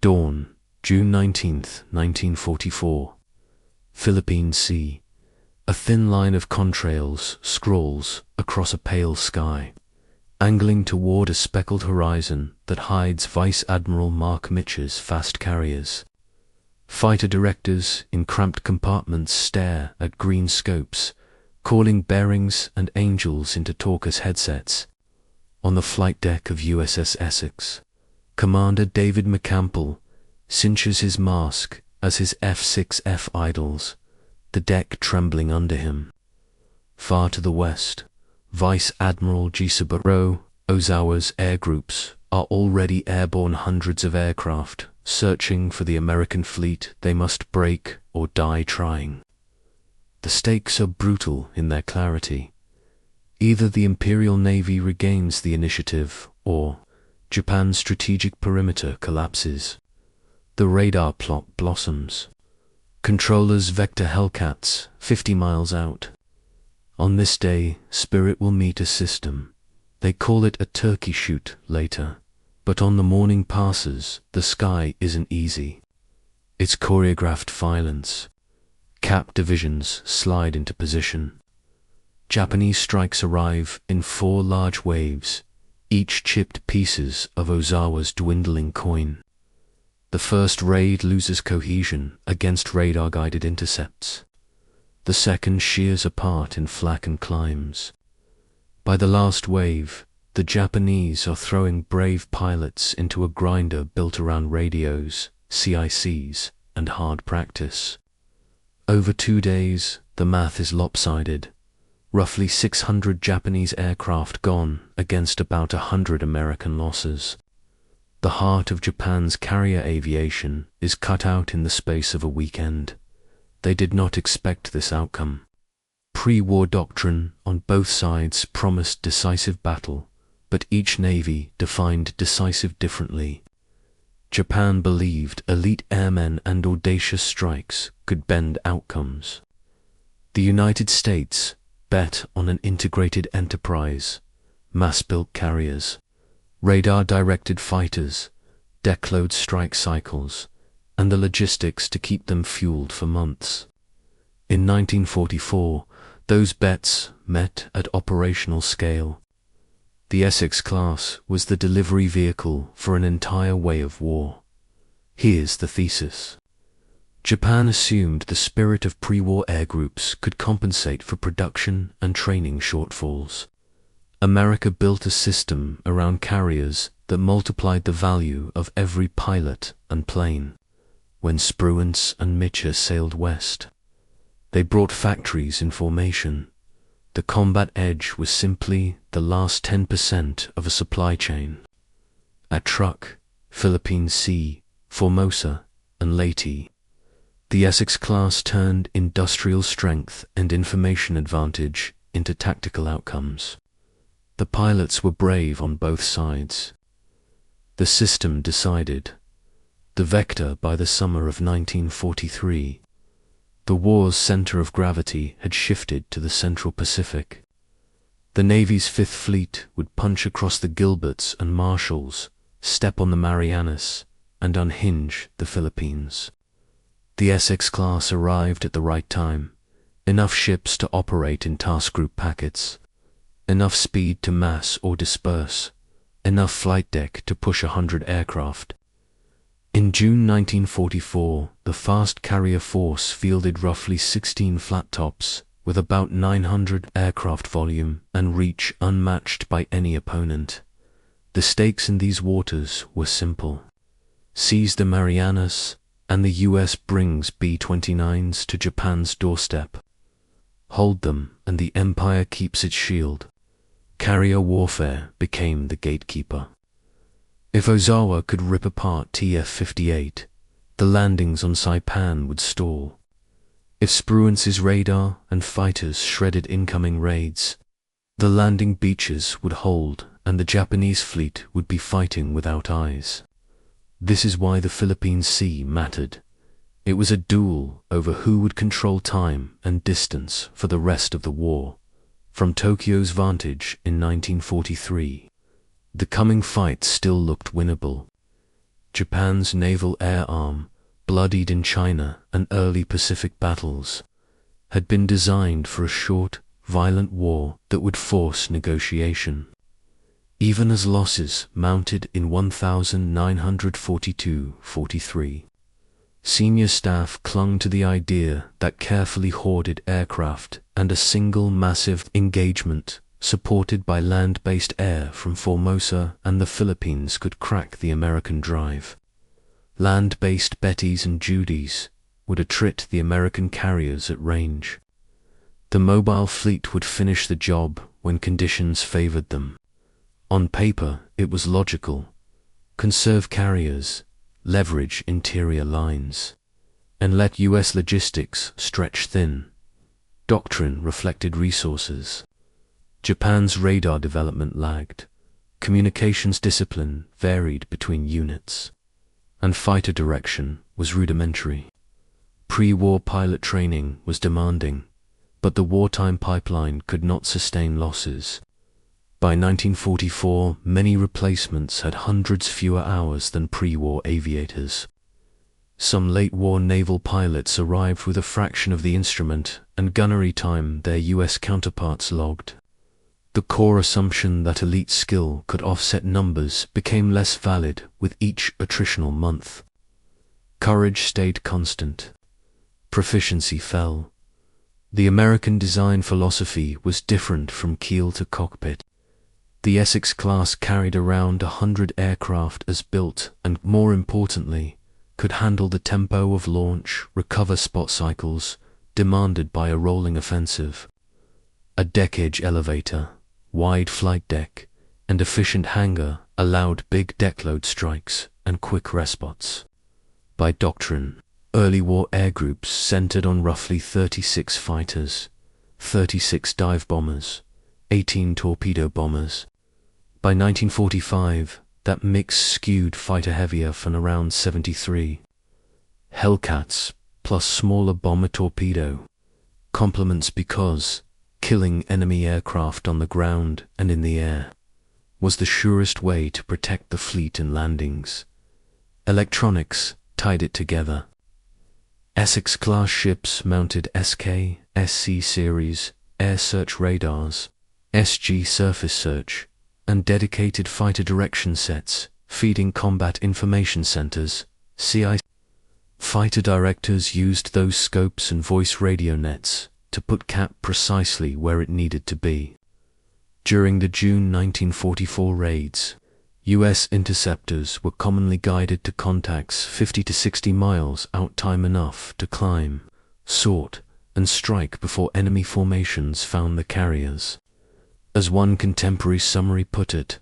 Dawn, June 19, 1944. Philippine Sea. A thin line of contrails scrawls across a pale sky, angling toward a speckled horizon that hides Vice Admiral Mark Mitch's fast carriers. Fighter directors in cramped compartments stare at green scopes, calling bearings and angels into talkers' headsets. On the flight deck of USS Essex, Commander David McCampbell cinches his mask as his F-6F idles, the deck trembling under him. Far to the west, Vice Admiral Gisaburo Ozawa's air groups are already airborne hundreds of aircraft, searching for the American fleet they must break or die trying. The stakes are brutal in their clarity. Either the Imperial Navy regains the initiative, or Japan's strategic perimeter collapses. The radar plot blossoms. Controllers vector Hellcats 50 miles out. On this day, Spirit will meet a system. They call it a turkey shoot later, but on the morning passes, the sky isn't easy. It's choreographed violence. Cap divisions slide into position. Japanese strikes arrive in 4 large waves, each chipped pieces of Ozawa's dwindling coin. The first raid loses cohesion against radar-guided intercepts. The second shears apart in flak and climbs. By the last wave, the Japanese are throwing brave pilots into a grinder built around radios, CICs, and hard practice. Over 2 days, the math is lopsided. Roughly 600 Japanese aircraft gone against about 100 American losses. The heart of Japan's carrier aviation is cut out in the space of a weekend. They did not expect this outcome. Pre-war doctrine on both sides promised decisive battle, but each navy defined decisive differently. Japan believed elite airmen and audacious strikes could bend outcomes. The United States bet on an integrated enterprise, mass-built carriers, radar-directed fighters, deck-load strike cycles, and the logistics to keep them fueled for months. In 1944, those bets met at operational scale. The Essex-class was the delivery vehicle for an entire way of war. Here's the thesis. Japan assumed the spirit of pre-war air groups could compensate for production and training shortfalls. America built a system around carriers that multiplied the value of every pilot and plane. When Spruance and Mitchell sailed west, they brought factories in formation. The combat edge was simply the last 10% of a supply chain. At Truk, Philippine Sea, Formosa, and Leyte, the Essex-class turned industrial strength and information advantage into tactical outcomes. The pilots were brave on both sides. The system decided. The vector by the summer of 1943. The war's center of gravity had shifted to the Central Pacific. The Navy's Fifth Fleet would punch across the Gilberts and Marshalls, step on the Marianas, and unhinge the Philippines. The Essex-class arrived at the right time. Enough ships to operate in task group packets. Enough speed to mass or disperse. Enough flight deck to push 100 aircraft. In June 1944, the fast carrier force fielded roughly 16 flat tops, with about 900 aircraft volume and reach unmatched by any opponent. The stakes in these waters were simple. Seize the Marianas, and the US brings B-29s to Japan's doorstep. Hold them, and the empire keeps its shield. Carrier warfare became the gatekeeper. If Ozawa could rip apart TF-58, the landings on Saipan would stall. If Spruance's radar and fighters shredded incoming raids, the landing beaches would hold and the Japanese fleet would be fighting without eyes. This is why the Philippine Sea mattered. It was a duel over who would control time and distance for the rest of the war. From Tokyo's vantage in 1943, the coming fight still looked winnable. Japan's naval air arm, bloodied in China and early Pacific battles, had been designed for a short, violent war that would force negotiation. Even as losses mounted in 1942-43, senior staff clung to the idea that carefully hoarded aircraft and a single massive engagement supported by land-based air from Formosa and the Philippines could crack the American drive. Land-based Bettys and Judys would attrit the American carriers at range. The mobile fleet would finish the job when conditions favored them. On paper, it was logical. Conserve carriers, leverage interior lines, and let U.S. logistics stretch thin. Doctrine reflected resources. Japan's radar development lagged. Communications discipline varied between units, and fighter direction was rudimentary. Pre-war pilot training was demanding, but the wartime pipeline could not sustain losses. By 1944, many replacements had hundreds fewer hours than pre-war aviators. Some late-war naval pilots arrived with a fraction of the instrument and gunnery time their U.S. counterparts logged. The core assumption that elite skill could offset numbers became less valid with each attritional month. Courage stayed constant. Proficiency fell. The American design philosophy was different from keel to cockpit. The Essex-class carried around 100 aircraft as built and, more importantly, could handle the tempo of launch, recover spot cycles demanded by a rolling offensive. A deck-edge elevator, wide flight deck, and efficient hangar allowed big deckload strikes and quick response. By doctrine, early war air groups centered on roughly 36 fighters, 36 dive bombers, 18 torpedo bombers. By 1945, that mix skewed fighter heavier from around 73. Hellcats plus smaller bomber torpedo. Complements because killing enemy aircraft on the ground and in the air was the surest way to protect the fleet in landings. Electronics tied it together. Essex-class ships mounted SK, SC series, air search radars, SG surface search, and dedicated fighter direction sets, feeding combat information centers, CICs. Fighter directors used those scopes and voice radio nets to put CAP precisely where it needed to be. During the June 1944 raids, U.S. interceptors were commonly guided to contacts 50 to 60 miles out, time enough to climb, sort, and strike before enemy formations found the carriers. As one contemporary summary put it,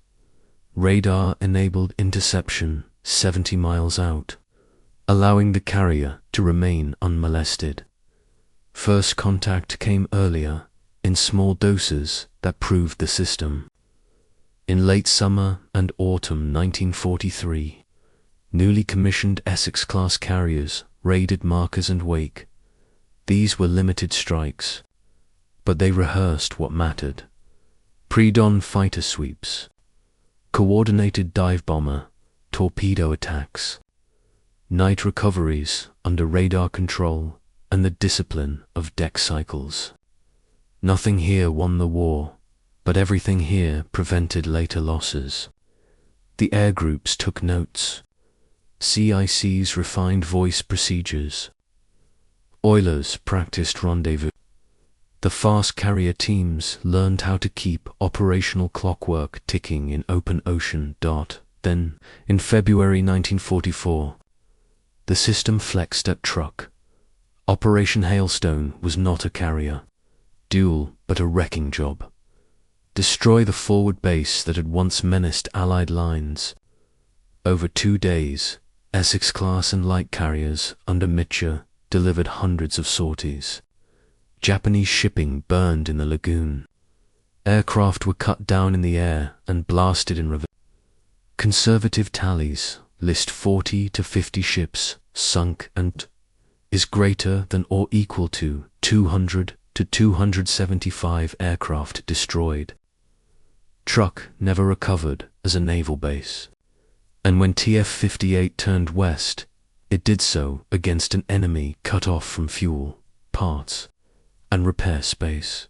radar-enabled interception 70 miles out, allowing the carrier to remain unmolested. First contact came earlier, in small doses that proved the system. In late summer and autumn 1943, newly commissioned Essex-class carriers raided Marcus and Wake. These were limited strikes, but they rehearsed what mattered. Pre-dawn fighter sweeps, coordinated dive bomber, torpedo attacks, night recoveries under radar control, and the discipline of deck cycles. Nothing here won the war, but everything here prevented later losses. The air groups took notes. CICs refined voice procedures. Oilers practiced rendezvous. The fast carrier teams learned how to keep operational clockwork ticking in open ocean. Then, in February 1944, the system flexed at truck. Operation Hailstone was not a carrier, dual but a wrecking job. Destroy the forward base that had once menaced Allied lines. Over 2 days, Essex-class and light carriers under Mitchell delivered hundreds of sorties. Japanese shipping burned in the lagoon. Aircraft were cut down in the air and blasted in reverse. Conservative tallies list 40 to 50 ships sunk and is greater than or equal to 200 to 275 aircraft destroyed. Truk never recovered as a naval base. And when TF-58 turned west, it did so against an enemy cut off from fuel, parts, and repair space.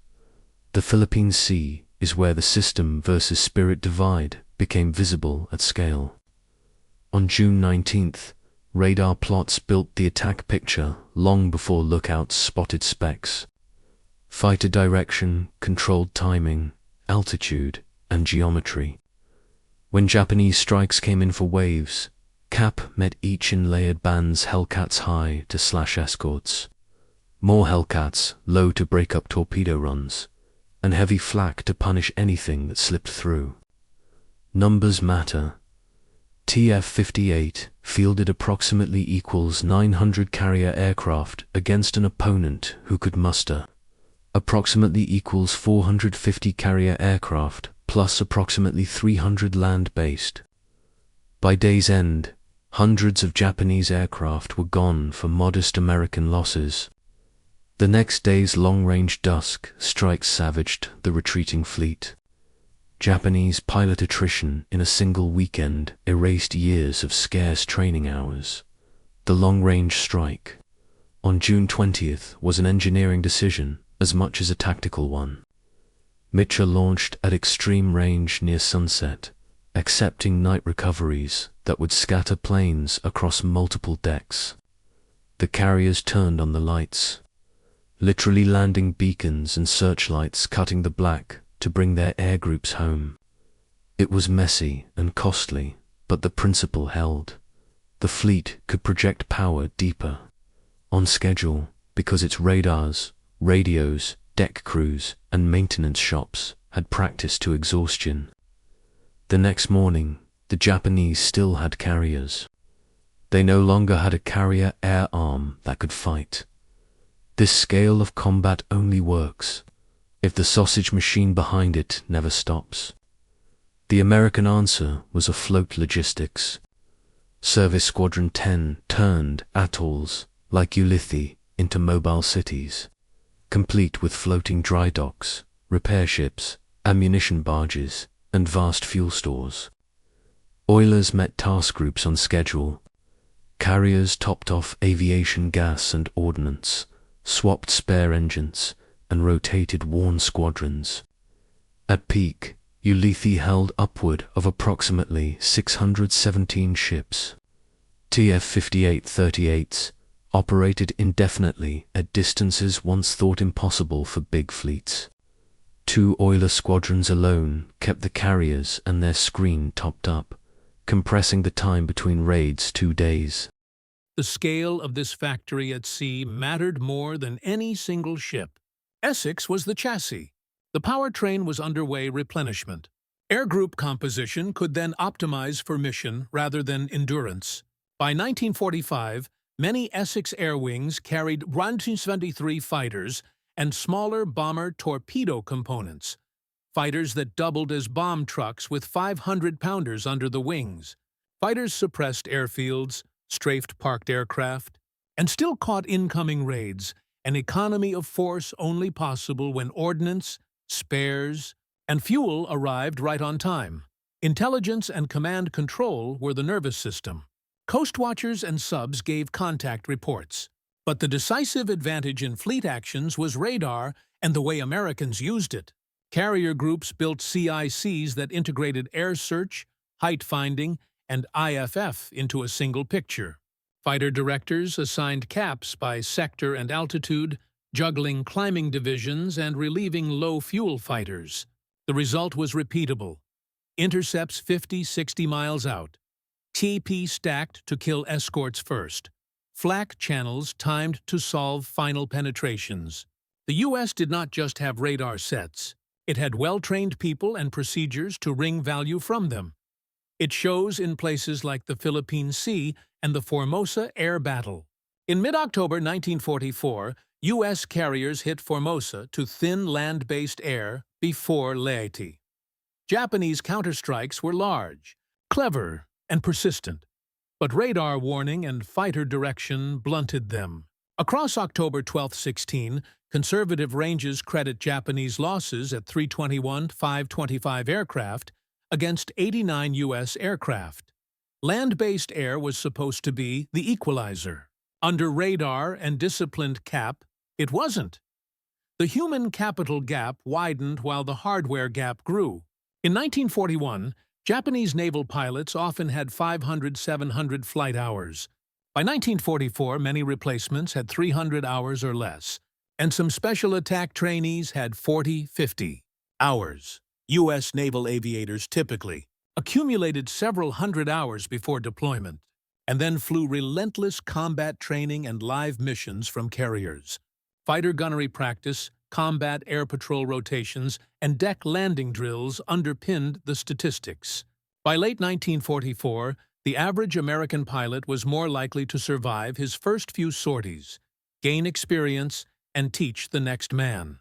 The Philippine Sea is where the system versus spirit divide became visible at scale. On June 19th, radar plots built the attack picture long before lookouts spotted specks. Fighter direction controlled timing, altitude, and geometry. When Japanese strikes came in for waves, cap met each in layered bands, Hellcats high to slash escorts, more Hellcats low to break up torpedo runs, and heavy flak to punish anything that slipped through. Numbers matter. TF-58 fielded approximately equals 900 carrier aircraft against an opponent who could muster approximately equals 450 carrier aircraft plus approximately 300 land-based. By day's end, hundreds of Japanese aircraft were gone for modest American losses. The next day's long-range dusk strikes savaged the retreating fleet. Japanese pilot attrition in a single weekend erased years of scarce training hours. The long-range strike on June 20th was an engineering decision as much as a tactical one. Mitchell launched at extreme range near sunset, accepting night recoveries that would scatter planes across multiple decks. The carriers turned on the lights, literally landing beacons and searchlights cutting the black to bring their air groups home. It was messy and costly, but the principle held. The fleet could project power deeper, on schedule, because its radars, radios, deck crews, and maintenance shops had practiced to exhaustion. The next morning, the Japanese still had carriers. They no longer had a carrier air arm that could fight. This scale of combat only works if the sausage machine behind it never stops. The American answer was afloat logistics. Service Squadron 10 turned atolls like Ulithi into mobile cities, complete with floating dry docks, repair ships, ammunition barges, and vast fuel stores. Oilers met task groups on schedule. Carriers topped off aviation gas and ordnance, swapped spare engines, and rotated worn squadrons. At peak, Ulithi held upward of approximately 617 ships. TF-58-38s operated indefinitely at distances once thought impossible for big fleets. 2 oiler squadrons alone kept the carriers and their screen topped up, compressing the time between raids 2 days. The scale of this factory at sea mattered more than any single ship. Essex was the chassis. The powertrain was underway replenishment. Air group composition could then optimize for mission rather than endurance. By 1945, many Essex air wings carried 173 fighters and smaller bomber torpedo components, fighters that doubled as bomb trucks with 500-pounders under the wings. Fighters suppressed airfields, strafed parked aircraft, and still caught incoming raids, an economy of force only possible when ordnance, spares, and fuel arrived right on time. Intelligence and command control were the nervous system. Coast watchers and subs gave contact reports. But the decisive advantage in fleet actions was radar and the way Americans used it. Carrier groups built CICs that integrated air search, height finding, and IFF into a single picture. Fighter directors assigned caps by sector and altitude, juggling climbing divisions and relieving low-fuel fighters. The result was repeatable. Intercepts 50-60 miles out. TP stacked to kill escorts first. Flak channels timed to solve final penetrations. The U.S. did not just have radar sets. It had well-trained people and procedures to wring value from them. It shows in places like the Philippine Sea and the Formosa air battle. In mid-October 1944, U.S. carriers hit Formosa to thin land-based air before Leyte. Japanese counterstrikes were large, clever, and persistent, but radar warning and fighter direction blunted them. Across October 12-16, conservative ranges credit Japanese losses at 321 525 aircraft against 89 U.S. aircraft. Land-based air was supposed to be the equalizer. Under radar and disciplined cap, it wasn't. The human capital gap widened while the hardware gap grew. In 1941, Japanese naval pilots often had 500-700 flight hours. By 1944, many replacements had 300 hours or less, and some special attack trainees had 40-50 hours. U.S. naval aviators typically accumulated several hundred hours before deployment, and then flew relentless combat training and live missions from carriers. Fighter gunnery practice, combat air patrol rotations, and deck landing drills underpinned the statistics. By late 1944, the average American pilot was more likely to survive his first few sorties, gain experience, and teach the next man.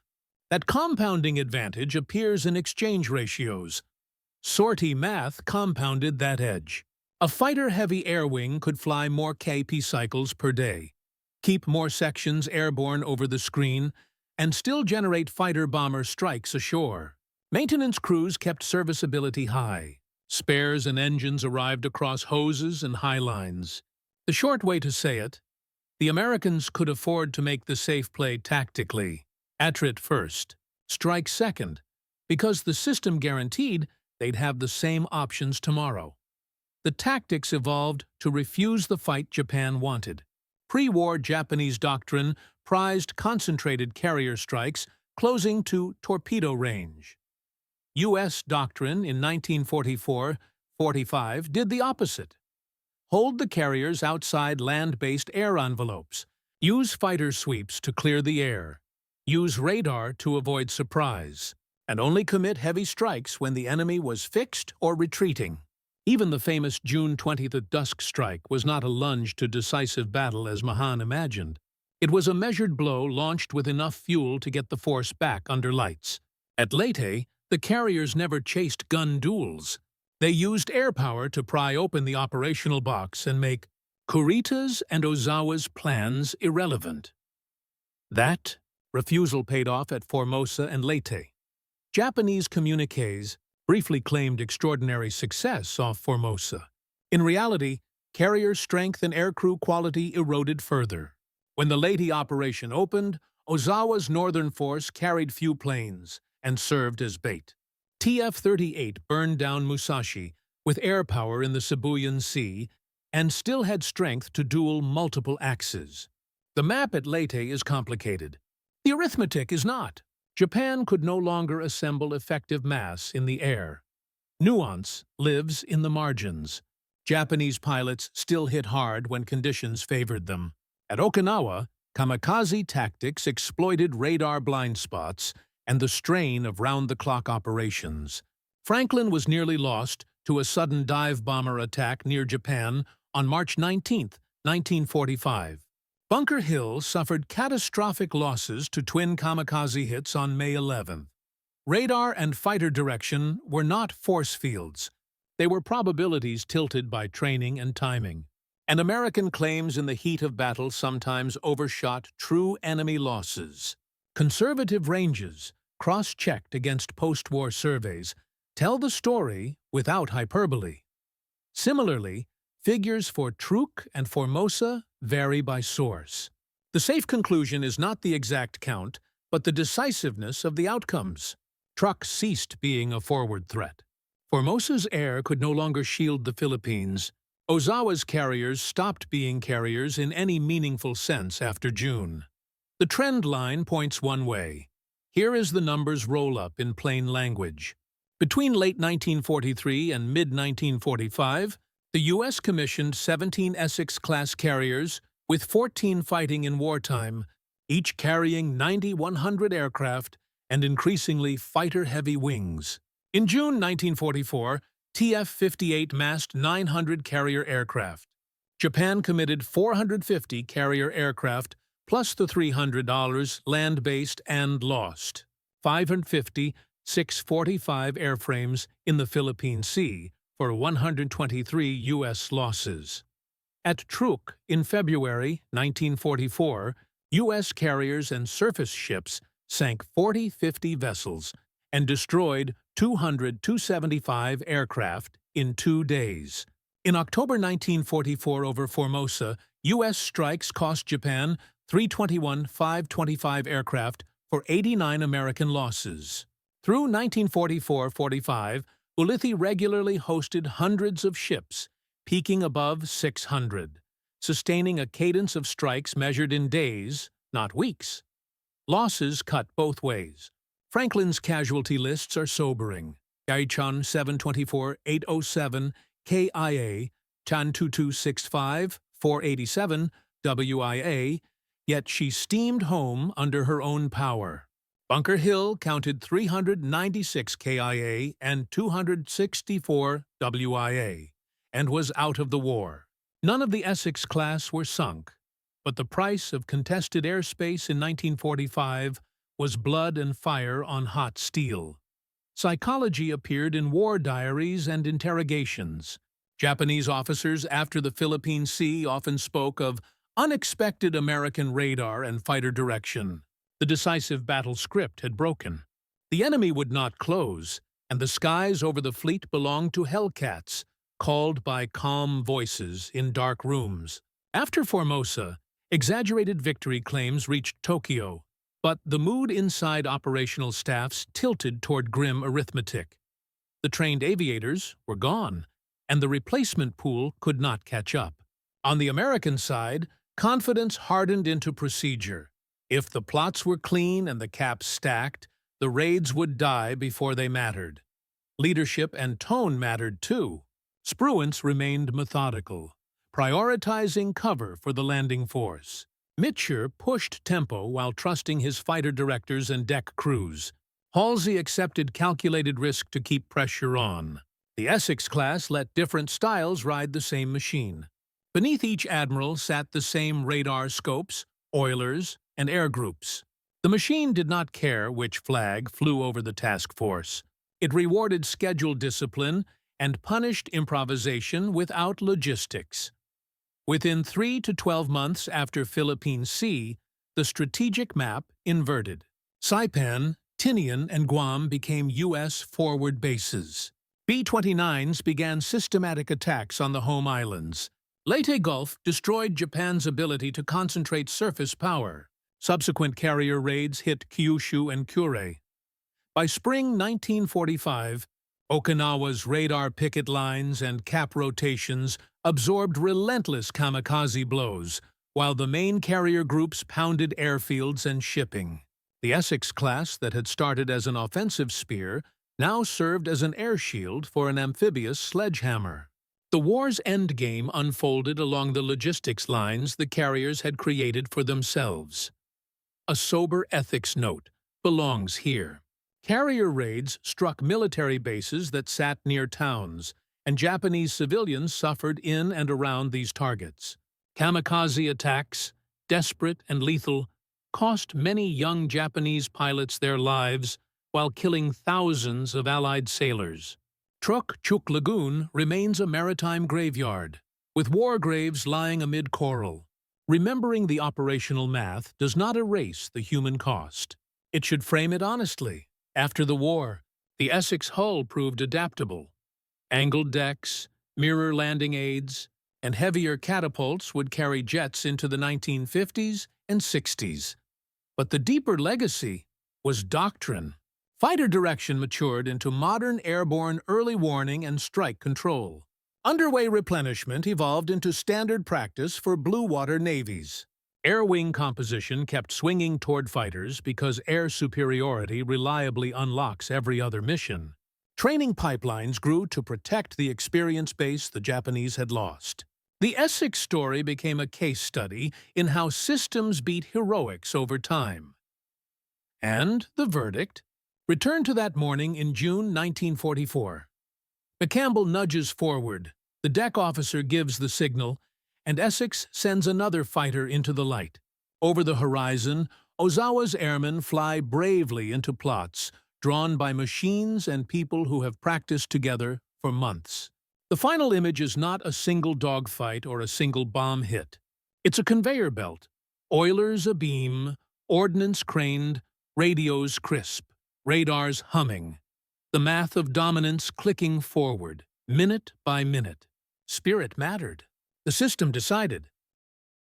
That compounding advantage appears in exchange ratios. Sortie math compounded that edge. A fighter-heavy air wing could fly more KP cycles per day, keep more sections airborne over the screen, and still generate fighter-bomber strikes ashore. Maintenance crews kept serviceability high. Spares and engines arrived across hoses and high lines. The short way to say it, the Americans could afford to make the safe play tactically. Attrit first, strike second, because the system guaranteed they'd have the same options tomorrow. The tactics evolved to refuse the fight Japan wanted. Pre-war Japanese doctrine prized concentrated carrier strikes closing to torpedo range. U.S. doctrine in 1944-45 did the opposite. Hold the carriers outside land-based air envelopes. Use fighter sweeps to clear the air. Use radar to avoid surprise. And only commit heavy strikes when the enemy was fixed or retreating. Even the famous June 20th at dusk strike was not a lunge to decisive battle as Mahan imagined. It was a measured blow launched with enough fuel to get the force back under lights. At Leyte, the carriers never chased gun duels. They used air power to pry open the operational box and make Kurita's and Ozawa's plans irrelevant. That refusal paid off at Formosa and Leyte. Japanese communiques briefly claimed extraordinary success off Formosa. In reality, carrier strength and aircrew quality eroded further. When the Leyte operation opened, Ozawa's northern force carried few planes and served as bait. TF-38 burned down Musashi with air power in the Sibuyan Sea and still had strength to duel multiple axes. The map at Leyte is complicated. The arithmetic is not. Japan could no longer assemble effective mass in the air. Nuance lives in the margins. Japanese pilots still hit hard when conditions favored them. At Okinawa, kamikaze tactics exploited radar blind spots and the strain of round-the-clock operations. Franklin was nearly lost to a sudden dive bomber attack near Japan on March 19, 1945. Bunker Hill suffered catastrophic losses to twin kamikaze hits on May 11. Radar and fighter direction were not force fields. They were probabilities tilted by training and timing. And American claims in the heat of battle sometimes overshot true enemy losses. Conservative ranges, cross-checked against post-war surveys, tell the story without hyperbole. Similarly, figures for Truk and Formosa vary by source. The safe conclusion is not the exact count, but the decisiveness of the outcomes. Truk ceased being a forward threat. Formosa's air could no longer shield the Philippines. Ozawa's carriers stopped being carriers in any meaningful sense after June. The trend line points one way. Here is the numbers roll-up in plain language. Between late 1943 and mid-1945, the U.S. commissioned 17 Essex-class carriers, with 14 fighting in wartime, each carrying 90-100 aircraft and increasingly fighter-heavy wings. In June 1944, TF-58 massed 900 carrier aircraft. Japan committed 450 carrier aircraft, plus the $300 land-based and lost. 550 645 airframes in the Philippine Sea, for 123 U.S. losses. At Truk, in February 1944, U.S. carriers and surface ships sank 40-50 vessels and destroyed 275 aircraft in 2 days. In October 1944 over Formosa, U.S. strikes cost Japan 321-525 aircraft for 89 American losses. Through 1944-45, Ulithi regularly hosted hundreds of ships, peaking above 600, sustaining a cadence of strikes measured in days, not weeks. Losses cut both ways. Franklin's casualty lists are sobering. Yaichan 724-807, KIA, Chan 2265, 487, WIA, yet she steamed home under her own power. Bunker Hill counted 396 KIA and 264 WIA, and was out of the war. None of the Essex-class were sunk, but the price of contested airspace in 1945 was blood and fire on hot steel. Psychology appeared in war diaries and interrogations. Japanese officers after the Philippine Sea often spoke of unexpected American radar and fighter direction. The decisive battle script had broken. The enemy would not close, and the skies over the fleet belonged to hellcats, called by calm voices in dark rooms. After Formosa, exaggerated victory claims reached Tokyo, but the mood inside operational staffs tilted toward grim arithmetic. The trained aviators were gone, and the replacement pool could not catch up. On the American side, confidence hardened into procedure. If the plots were clean and the caps stacked, the raids would die before they mattered. Leadership and tone mattered too. Spruance remained methodical, prioritizing cover for the landing force. Mitcher pushed tempo while trusting his fighter directors and deck crews. Halsey accepted calculated risk to keep pressure on. The Essex-class let different styles ride the same machine. Beneath each admiral sat the same radar scopes, oilers, and air groups. The machine did not care which flag flew over the task force. It rewarded schedule discipline and punished improvisation without logistics. Within 3 to 12 months after Philippine Sea, the strategic map inverted. Saipan, Tinian, and Guam became U.S. forward bases. B-29s began systematic attacks on the home islands. Leyte Gulf destroyed Japan's ability to concentrate surface power. Subsequent carrier raids hit Kyushu and Kure. By spring 1945, Okinawa's radar picket lines and cap rotations absorbed relentless kamikaze blows, while the main carrier groups pounded airfields and shipping. The Essex-class that had started as an offensive spear now served as an air shield for an amphibious sledgehammer. The war's endgame unfolded along the logistics lines the carriers had created for themselves. A sober ethics note belongs here. Carrier raids struck military bases that sat near towns, and Japanese civilians suffered in and around these targets. Kamikaze attacks, desperate and lethal, cost many young Japanese pilots their lives while killing thousands of Allied sailors. Truk Chuk Lagoon remains a maritime graveyard, with war graves lying amid coral. Remembering the operational math does not erase the human cost. It should frame it honestly. After the war, the Essex hull proved adaptable. Angled decks, mirror landing aids, and heavier catapults would carry jets into the 1950s and 60s. But the deeper legacy was doctrine. Fighter direction matured into modern airborne early warning and strike control. Underway replenishment evolved into standard practice for blue water navies. Air wing composition kept swinging toward fighters because air superiority reliably unlocks every other mission. Training pipelines grew to protect the experience base the Japanese had lost. The Essex story became a case study in how systems beat heroics over time. And the verdict? Return to that morning in June 1944. McCampbell nudges forward, the deck officer gives the signal, and Essex sends another fighter into the light. Over the horizon, Ozawa's airmen fly bravely into plots, drawn by machines and people who have practiced together for months. The final image is not a single dogfight or a single bomb hit. It's a conveyor belt. Oilers abeam, ordnance craned, radios crisp, radars humming. The math of dominance clicking forward, minute by minute. Spirit mattered. The system decided.